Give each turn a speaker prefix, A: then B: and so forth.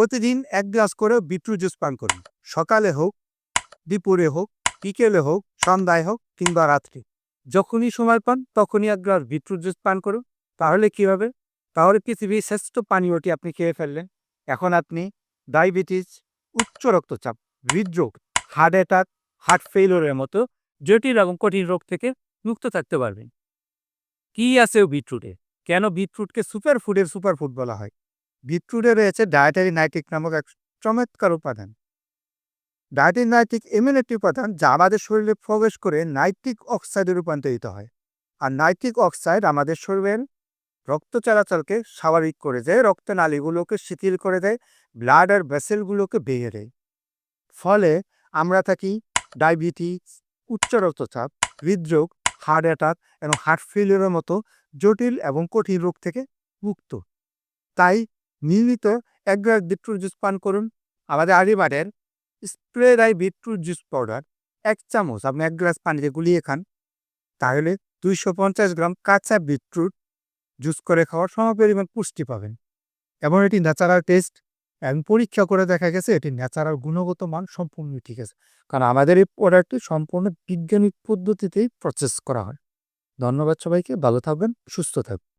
A: প্রতিদিন ১ গ্লাস করে beetroot juice পান করুন। সকালে হোক, দুপুরে হোক, বিকেলে হোক, সন্ধ্যায় হোক কিংবা রাত্রে। যখনই সময় পান তখনই ১ গ্লাস বিটরুট জুস পান করুন। তাহলে কি হবে? তাহলে পৃথিবীর শ্রেষ্ঠ পানীয়টি আপনি খেয়ে ফেললেন। এখন আপনি ডায়াবেটিস, উচ্চ রক্তচাপ, হৃদরোগ, হার্ট অ্যাটাক, হার্ট ফেইলিউরের মতো জটিল এবং কঠিন রোগ থেকে মুক্ত থাকতে পারবেন। কি আছে বিটরুটে? কেন বিটরুটকে সুপারফুডের সুপারফুড বলা হয়? বিটরুটে রয়েছে ডায়েটারি নাইট্রিক নামক এক চমৎকার উপাদান। ডায়েটারি নাইট্রিক এমন একটি উপাদান যা আমাদের শরীরে প্রবেশ করে নাইট্রিক অক্সাইডে রূপান্তরিত হয়। আর নাইট্রিক অক্সাইড আমাদের শরীরের রক্ত চলাচলকে স্বাভাবিক করে দেয়, রক্তনালীগুলোকে শিথিল করে দেয়, ব্লাড আর ভেসেলগুলোকে ভেঙে দেয়। ফলে আমরা থাকি ডায়াবেটিস, উচ্চ রক্তচাপ, হৃদরোগ, হার্ট অ্যাটাক এবং হার্ট ফেলিউরের মতো জটিল এবং কঠিন রোগ থেকে মুক্ত। তাই নিয়মিত ১ গ্লাস বিটরুট জুস পান করুন। আমাদের আরিবারের spray dry beetroot juice powder ১ চামচ আপনি ১ গ্লাস পানিতে গুলিয়ে খান। তাহলে ২৫০ গ্রাম কাঁচা বিটরুট জুস করে খাওয়ার সমপরিমাণ পুষ্টি পাবেন। এবং এটি ন্যাচারাল টেস্ট এবং পরীক্ষা করে দেখা গেছে এটি ন্যাচারাল গুণগত মান সম্পূর্ণ ঠিক আছে। কারণ আমাদের এই প্রোডাক্টটি সম্পূর্ণ বৈজ্ঞানিক পদ্ধতিতেই প্রসেস করা হয়। ধন্যবাদ সবাইকে। ভালো থাকবেন, সুস্থ থাকবেন।